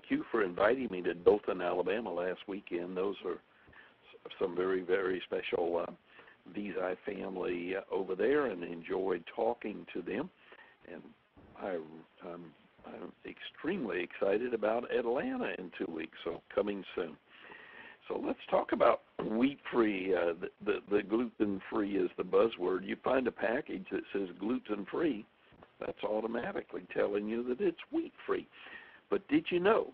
you for inviting me to Dothan, Alabama last weekend. Those are some very, very special Visi family over there, and enjoyed talking to them. And I'm extremely excited about Atlanta in 2 weeks, so coming soon. So let's talk about wheat-free. The gluten-free is the buzzword. You find a package that says gluten-free, that's automatically telling you that it's wheat-free. But did you know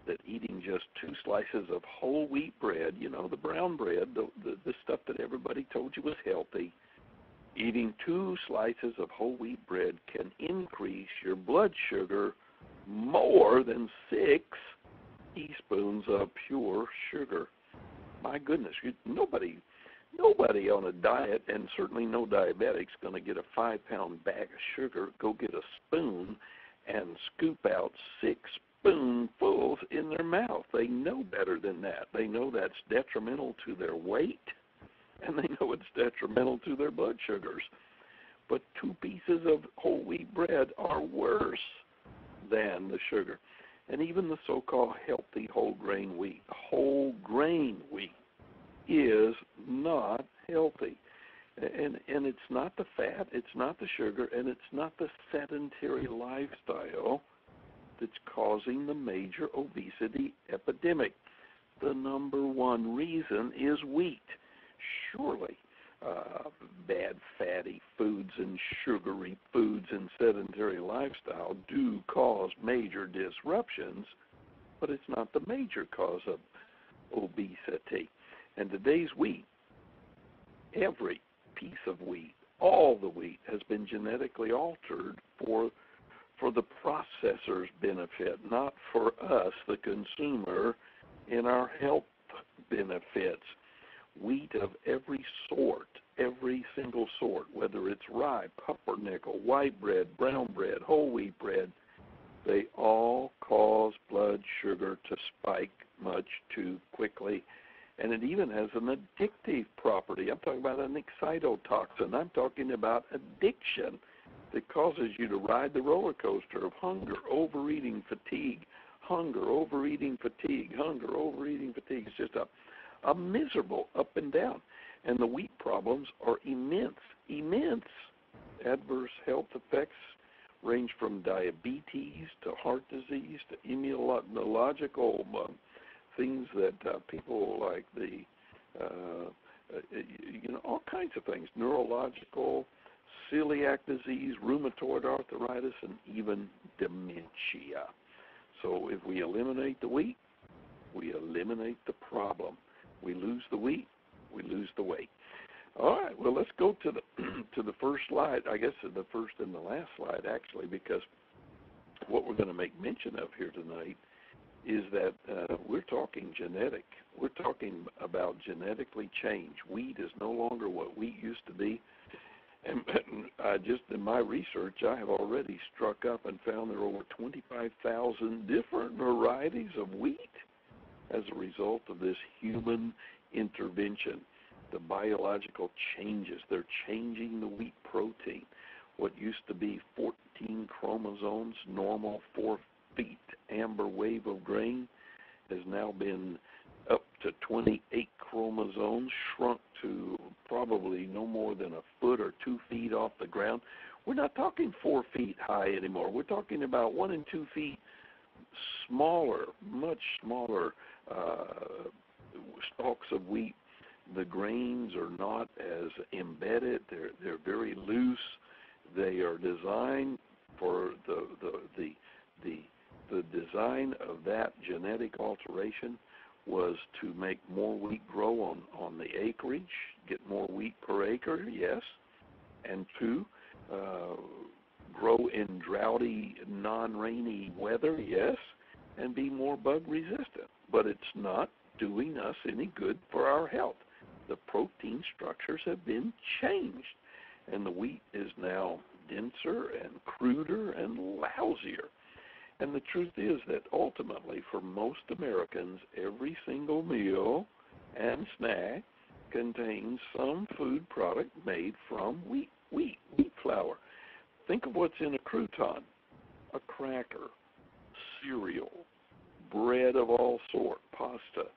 that eating just 2 slices of whole wheat bread, you know, the brown bread, the stuff that everybody told you was healthy, eating 2 slices of whole wheat bread can increase your blood sugar more than 6 teaspoons of pure sugar? My goodness, nobody on a diet, and certainly no diabetic's going to get a 5-pound bag of sugar, go get a spoon, and scoop out 6 spoonfuls in their mouth. They know better than that. They know that's detrimental to their weight, and they know it's detrimental to their blood sugars. But 2 pieces of whole wheat bread are worse than the sugar. And even the so-called healthy whole grain wheat is not healthy. And it's not the fat, it's not the sugar, and it's not the sedentary lifestyle that's causing the major obesity epidemic. The number one reason is wheat. Surely bad fatty foods and sugary foods and sedentary lifestyle do cause major disruptions, but it's not the major cause of obesity. And today's wheat, every piece of wheat, all the wheat has been genetically altered for the processor's benefit, not for us, the consumer, in our health benefits. Wheat of every sort, every single sort, whether it's rye, pumpernickel, white bread, brown bread, whole wheat bread, they all cause blood sugar to spike much too quickly. And it even has an addictive property. I'm talking about an excitotoxin. I'm talking about addiction that causes you to ride the roller coaster of hunger, overeating, fatigue, hunger, overeating, fatigue, hunger, overeating, fatigue. It's just a miserable up and down. And the wheat problems are immense. Adverse health effects range from diabetes to heart disease to immunological things that people like all kinds of things, neurological, celiac disease, rheumatoid arthritis, and even dementia. So if we eliminate the wheat, we eliminate the problem. We lose the wheat, we lose the weight. All right, well, let's go to the first slide. I guess the first and the last slide, actually, because what we're going to make mention of here tonight is that we're talking genetic. We're talking about genetically changed. Wheat is no longer what wheat used to be. And just in my research, I have already struck up and found there are over 25,000 different varieties of wheat as a result of this human intervention. The biological changes, they're changing the wheat protein. What used to be 14 chromosomes, normal 4 feet amber wave of grain, has now been up to 28 chromosomes, shrunk to probably no more than a foot or 2 feet off the ground. We're not talking 4 feet high anymore. We're talking about 1 and 2 feet smaller, much smaller stalks of wheat. The grains are not as embedded. They're very loose. They are designed for the design of that genetic alteration was to make more wheat grow on the acreage, get more wheat per acre, yes, and 2, grow in droughty, non-rainy weather, yes, and be more bug resistant. But it's not doing us any good for our health. The protein structures have been changed, and the wheat is now denser and cruder and lousier. And the truth is that ultimately for most Americans, every single meal and snack contains some food product made from wheat flour. Think of what's in a crouton: a cracker, cereal, bread of all sort, pasta,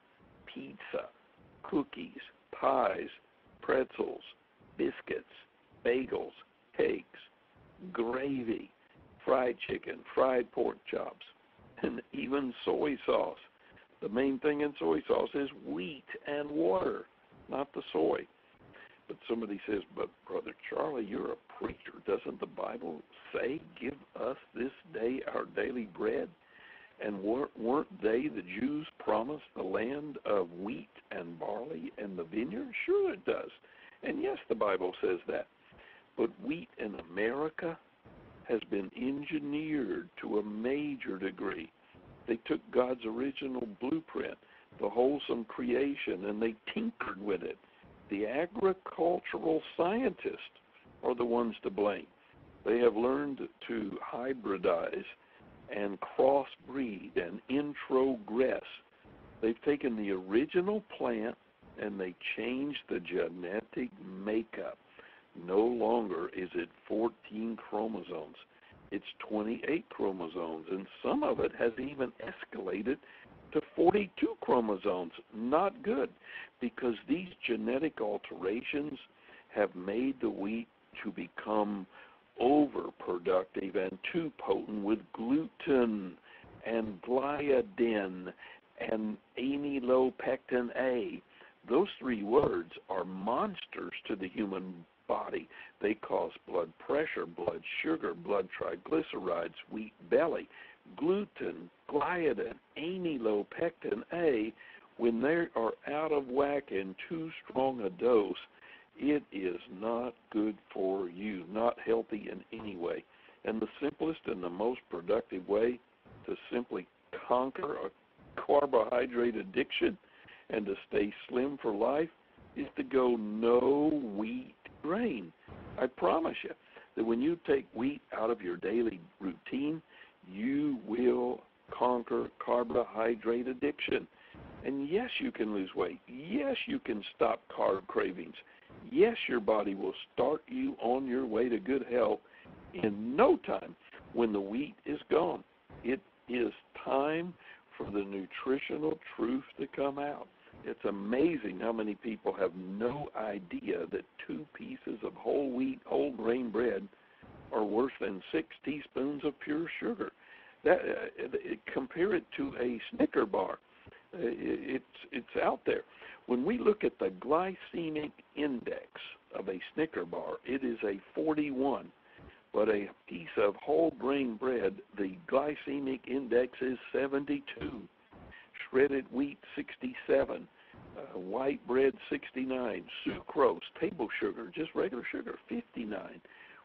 pizza, cookies, pies, pretzels, biscuits, bagels, cakes, gravy, fried chicken, fried pork chops, and even soy sauce. The main thing in soy sauce is wheat and water, not the soy. But somebody says, but Brother Charlie, you're a preacher. Doesn't the Bible say, give us this day our daily bread? And weren't they, the Jews, promised the land of wheat and barley and the vineyard? Sure it does. And yes, the Bible says that. But wheat in America has been engineered to a major degree. They took God's original blueprint, the wholesome creation, and they tinkered with it. The agricultural scientists are the ones to blame. They have learned to hybridize and crossbreed and introgress. They've taken the original plant and they changed the genetic makeup. No longer is it 14 chromosomes. It's 28 chromosomes, and some of it has even escalated to 42 chromosomes. Not good, because these genetic alterations have made the wheat to become overproductive and too potent with gluten and gliadin and amylopectin A. Those three words are monsters to the human body. They cause blood pressure, blood sugar, blood triglycerides, wheat belly, gluten, gliadin, amylopectin A. When they are out of whack in too strong a dose, it is not good for you, not healthy in any way. And the simplest and the most productive way to simply conquer a carbohydrate addiction and to stay slim for life is to go no wheat grain. I promise you that when you take wheat out of your daily routine, you will conquer carbohydrate addiction. And yes, you can lose weight. Yes, you can stop carb cravings. Yes, your body will start you on your way to good health in no time when the wheat is gone. It is time for the nutritional truth to come out. It's amazing how many people have no idea that 2 pieces of whole wheat, whole grain bread are worse than 6 teaspoons of pure sugar. Compare it to a Snicker bar. It's out there. When we look at the glycemic index of a Snicker bar, it is a 41. But a piece of whole grain bread, the glycemic index is 72. Shredded wheat, 67. White bread, 69. Sucrose, table sugar, just regular sugar, 59.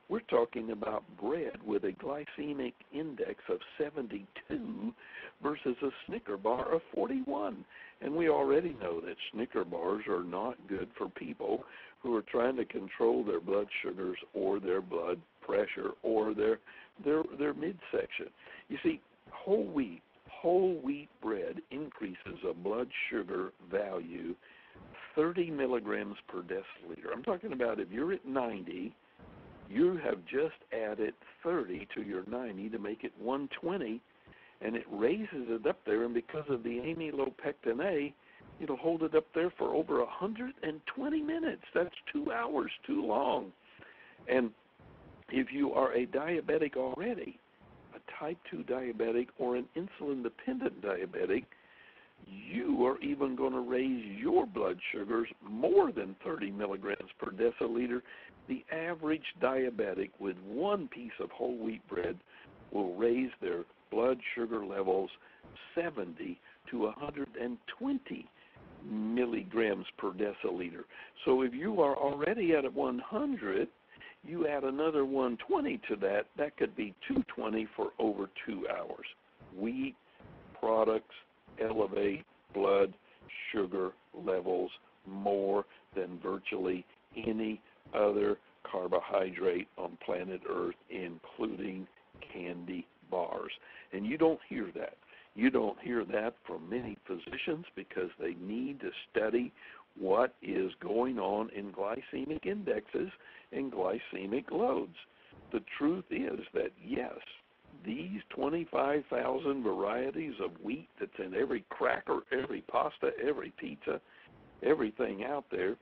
We're talking about bread with a glycemic index of 72 versus a Snicker bar of 41. And we already know that Snicker bars are not good for people who are trying to control their blood sugars or their blood pressure or their midsection. You see, whole wheat bread increases a blood sugar value 30 milligrams per deciliter. I'm talking about if you're at 90, you have just added 30 to your 90 to make it 120, and it raises it up there, and because of the amylopectin A, it'll hold it up there for over 120 minutes. That's 2 hours too long. And if you are a diabetic already, a type 2 diabetic or an insulin-dependent diabetic, you are even going to raise your blood sugars more than 30 milligrams per deciliter. The average diabetic with 1 piece of whole wheat bread will raise their blood sugar levels 70 to 120 milligrams per deciliter. So if you are already at 100, you add another 120 to that, that could be 220 for over 2 hours. Wheat products elevate blood sugar levels more than virtually any other carbohydrate on planet Earth, including candy bars. And you don't hear that. You don't hear that from many physicians because they need to study what is going on in glycemic indexes and glycemic loads. The truth is that, yes, these 25,000 varieties of wheat that's in every cracker, every pasta, every pizza, everything out there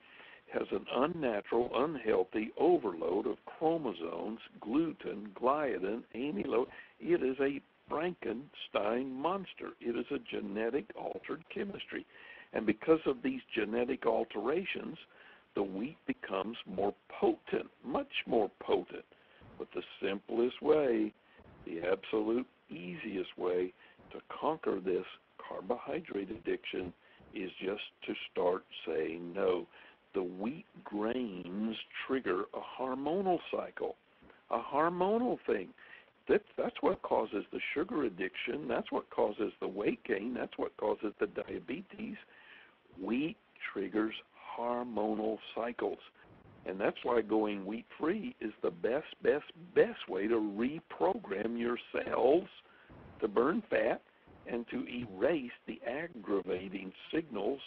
has an unnatural, unhealthy overload of chromosomes, gluten, gliadin, amyloid. It is a Frankenstein monster. It is a genetic altered chemistry. And because of these genetic alterations, the wheat becomes more potent, much more potent. But the simplest way, the absolute easiest way to conquer this carbohydrate addiction is just to start saying no. The wheat grains trigger a hormonal cycle, a hormonal thing. That's what causes the sugar addiction. That's what causes the weight gain. That's what causes the diabetes. Wheat triggers hormonal cycles. And that's why going wheat-free is the best way to reprogram your cells to burn fat and to erase the aggravating signals.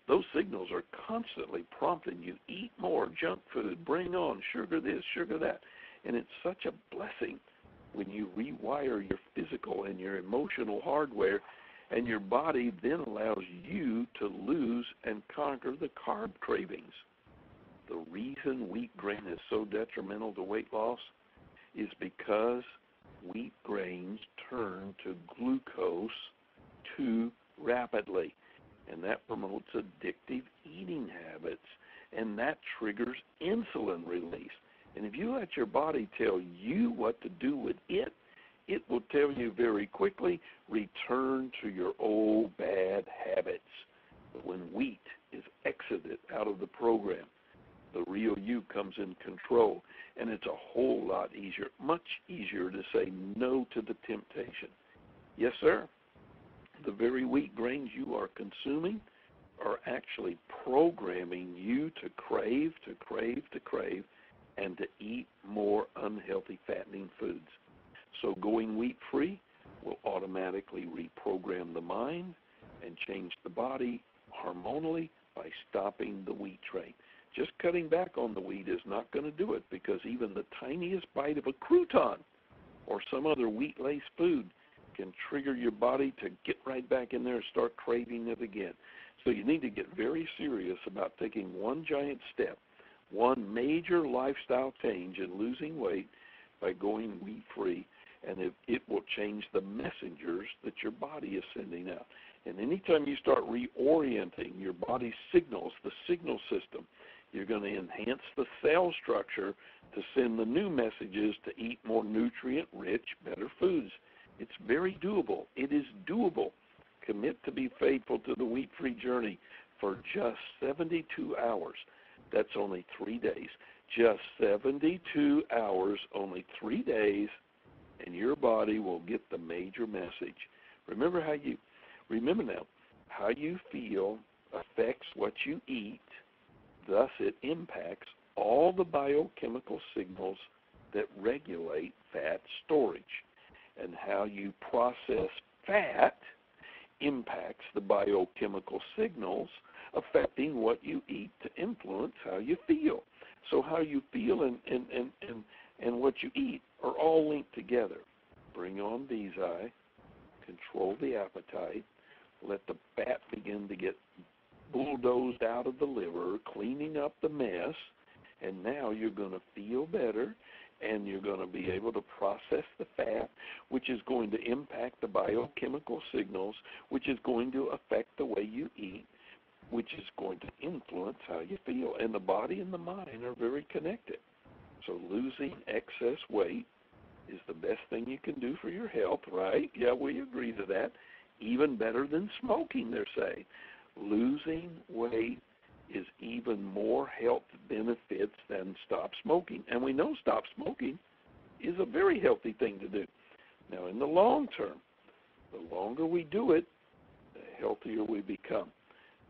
Those signals are constantly prompting you, eat more junk food, bring on sugar this, sugar that. And it's such a blessing when you rewire your physical and your emotional hardware, and your body then allows you to lose and conquer the carb cravings. The reason wheat grain is so detrimental to weight loss is because wheat grains turn to glucose too rapidly, and that promotes addictive eating habits, and that triggers insulin release. And if you let your body tell you what to do with it, it will tell you very quickly, return to your old bad habits. But when wheat is exited out of the program, the real you comes in control, and it's a whole lot easier, much easier to say no to the temptation. Yes, sir. The very wheat grains you are consuming are actually programming you to crave, and to eat more unhealthy, fattening foods. So going wheat-free will automatically reprogram the mind and change the body hormonally by stopping the wheat train. Just cutting back on the wheat is not going to do it, because even the tiniest bite of a crouton or some other wheat-laced food can trigger your body to get right back in there and start craving it again. So you need to get very serious about taking one giant step, one major lifestyle change in losing weight by going wheat-free, and it will change the messengers that your body is sending out. And anytime you start reorienting your body's signals, the signal system, you're going to enhance the cell structure to send the new messages to eat more nutrient-rich, better foods. It's very doable. It is doable. Commit to be faithful to the wheat-free journey for just 72 hours. That's only 3 days. Just 72 hours, only 3 days, and your body will get the major message. Remember now, how you feel affects what you eat. Thus, it impacts all the biochemical signals that regulate fat storage. And how you process fat impacts the biochemical signals affecting what you eat to influence how you feel. So how you feel and what you eat are all linked together. Bring on Visi, control the appetite, let the fat begin to get bulldozed out of the liver, cleaning up the mess, and now you're going to feel better, and you're going to be able to process the fat, which is going to impact the biochemical signals, which is going to affect the way you eat, which is going to influence how you feel. And the body and the mind are very connected. So losing excess weight is the best thing you can do for your health, right? Yeah, we agree to that. Even better than smoking, they're saying. Losing weight is even more health benefits than stop smoking. And we know stop smoking is a very healthy thing to do. Now, in the long term, the longer we do it, the healthier we become.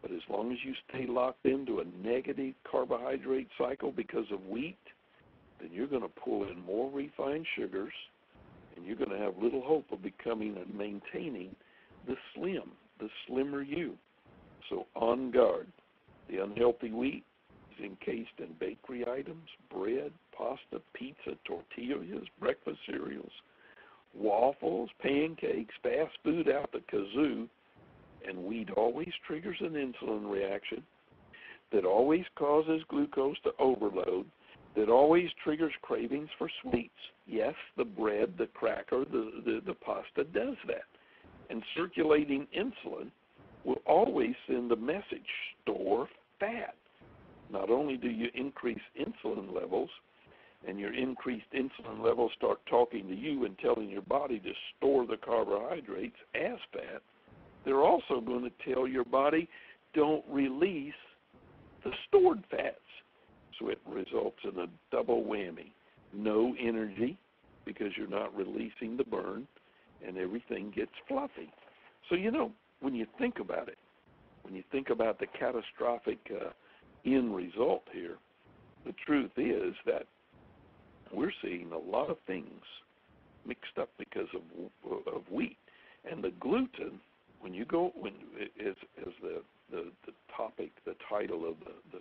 But as long as you stay locked into a negative carbohydrate cycle because of wheat, then you're going to pull in more refined sugars, and you're going to have little hope of becoming and maintaining the slimmer you. So on guard. The unhealthy wheat is encased in bakery items, bread, pasta, pizza, tortillas, breakfast cereals, waffles, pancakes, fast food out the kazoo, and wheat always triggers an insulin reaction that always causes glucose to overload, that always triggers cravings for sweets. Yes, the bread, the cracker, the pasta does that. And circulating insulin will always send a message, store fat. Not only do you increase insulin levels, and your increased insulin levels start talking to you and telling your body to store the carbohydrates as fat, they're also going to tell your body, don't release the stored fats. So it results in a double whammy. No energy because you're not releasing the burn, and everything gets fluffy. So, when you think about it, when you think about the catastrophic end result here, the truth is that we're seeing a lot of things mixed up because of wheat. And the gluten, as the topic, the title of the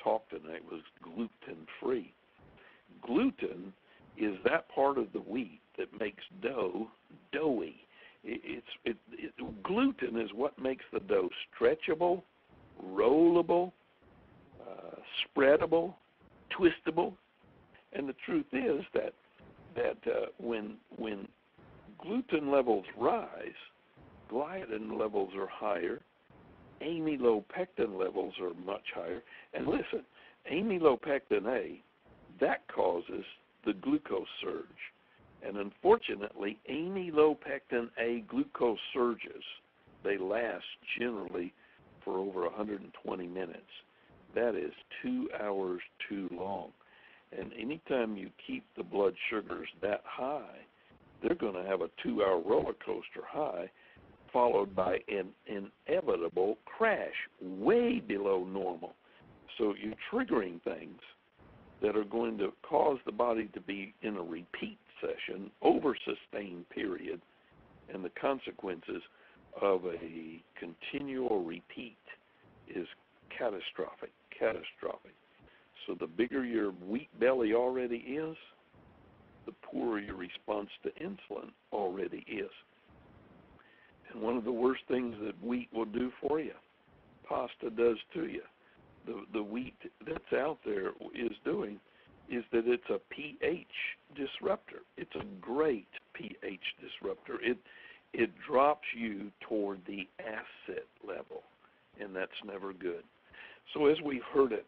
talk tonight was gluten-free. Gluten is that part of the wheat that makes dough doughy. Gluten is what makes the dough stretchable, rollable, spreadable, twistable. And the truth is that when gluten levels rise, gliadin levels are higher, amylopectin levels are much higher. And listen, amylopectin A, that causes the glucose surge. And unfortunately, amylopectin A glucose surges, they last generally for over 120 minutes. That is 2 hours too long. And anytime you keep the blood sugars that high, they're going to have a 2-hour roller coaster high, followed by an inevitable crash way below normal. So you're triggering things that are going to cause the body to be in a repeat session over sustained period, and the consequences of a continual repeat is catastrophic. So the bigger your wheat belly already is, the poorer your response to insulin already is. And one of the worst things that wheat will do for you, pasta does to you, the wheat that's out there is doing, is that it's a pH disruptor. It's a great pH disruptor. It drops you toward the acid level, and that's never good. So as we've heard it,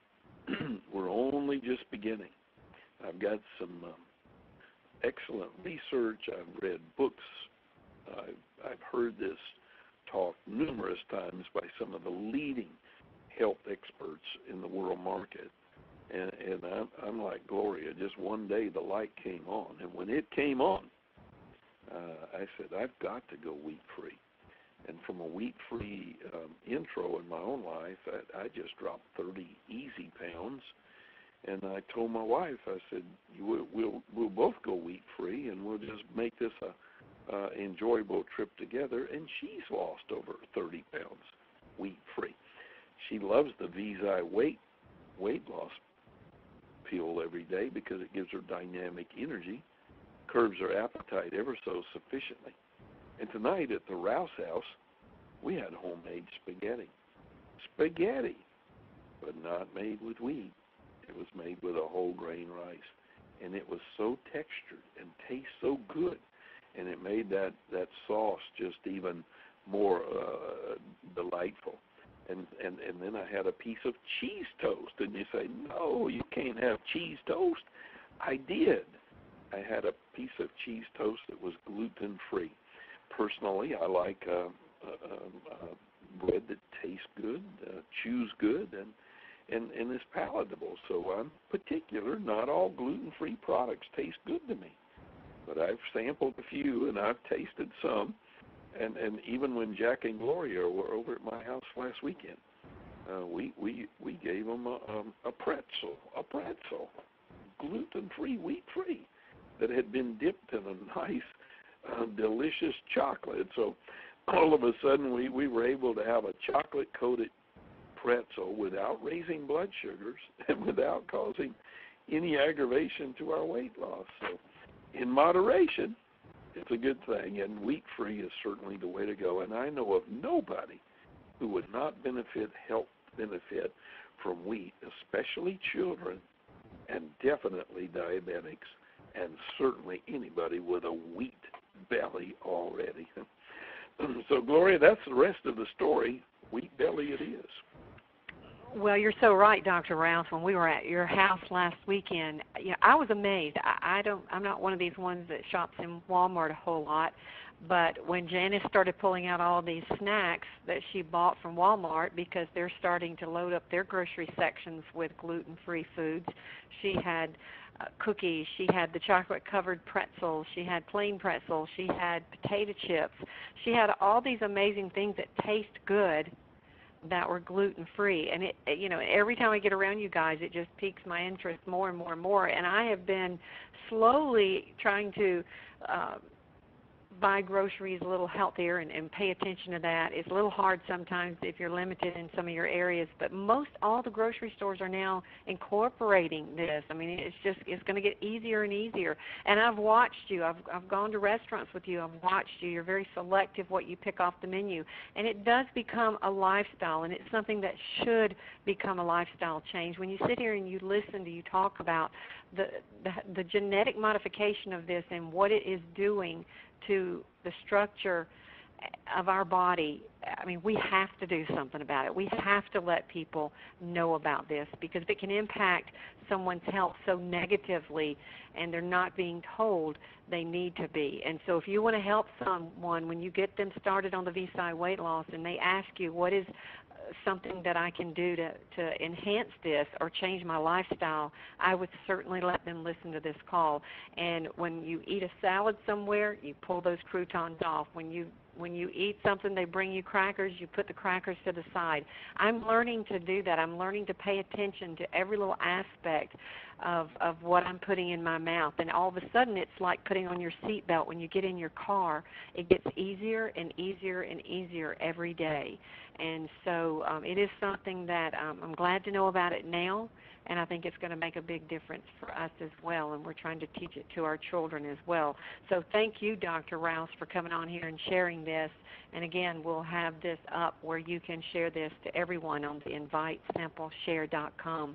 we're only just beginning. I've got some excellent research. I've read books. I've heard this talk numerous times by some of the leading health experts in the world market. And I'm like Gloria. Just one day the light came on. And when it came on, I said, I've got to go wheat-free. And from a wheat-free intro in my own life, I just dropped 30 easy pounds. And I told my wife, I said, we'll both go wheat-free, and we'll just make this a enjoyable trip together. And she's lost over 30 pounds wheat-free. She loves the VZI weight loss pill every day because it gives her dynamic energy, curbs her appetite ever so sufficiently. And tonight at the Rouse House, we had homemade spaghetti. Spaghetti, but not made with wheat. It was made with a whole grain rice. And it was so textured and tastes so good. And it made that sauce just even more delightful. And then I had a piece of cheese toast. And you say, no, you can't have cheese toast. I did. I had a piece of cheese toast that was gluten-free. Personally, I like bread that tastes good, chews good, and is palatable. So I'm particular. Not all gluten-free products taste good to me. But I've sampled a few, and I've tasted some. And even when Jack and Gloria were over at my house last weekend, we gave them a pretzel, gluten-free, wheat-free, that had been dipped in a nice, delicious chocolate. So all of a sudden we were able to have a chocolate-coated pretzel without raising blood sugars and without causing any aggravation to our weight loss. So in moderation, It's a good thing, and wheat-free is certainly the way to go. And I know of nobody who would not help benefit from wheat, especially children, and definitely diabetics, and certainly anybody with a wheat belly already. So, Gloria, that's the rest of the story. Wheat belly it is. Well, you're so right, Dr. Rouse. When we were at your house last weekend, I was amazed. I'm not one of these ones that shops in Walmart a whole lot, but when Janice started pulling out all these snacks that she bought from Walmart because they're starting to load up their grocery sections with gluten-free foods, she had cookies, she had the chocolate-covered pretzels, she had plain pretzels, she had potato chips, she had all these amazing things that taste good that were gluten-free. And every time I get around you guys, it just piques my interest more and more and more. And I have been slowly trying to buy groceries a little healthier and pay attention to that. It's a little hard sometimes if you're limited in some of your areas, but most all the grocery stores are now incorporating this. I mean, it's going to get easier and easier. And I've watched you. I've gone to restaurants with you. I've watched you. You're very selective what you pick off the menu, and it does become a lifestyle, and it's something that should become a lifestyle change. When you sit here and you listen to you talk about the genetic modification of this and what it is doing to the structure of our body, I mean, we have to do something about it. We have to let people know about this, because if it can impact someone's health so negatively and they're not being told, they need to be. And so if you want to help someone, when you get them started on the VSI weight loss and they ask you what is something that I can do to enhance this or change my lifestyle, I would certainly let them listen to this call. And when you eat a salad somewhere, you pull those croutons off. When you eat something, they bring you crackers, you put the crackers to the side. I'm learning to do that. I'm learning to pay attention to every little aspect of what I'm putting in my mouth. And all of a sudden, it's like putting on your seatbelt. When you get in your car, it gets easier and easier and easier every day. And so it is something that I'm glad to know about it now, and I think it's going to make a big difference for us as well, and we're trying to teach it to our children as well. So thank you, Dr. Rouse, for coming on here and sharing this. And again, we'll have this up where you can share this to everyone on the invitesampleshare.com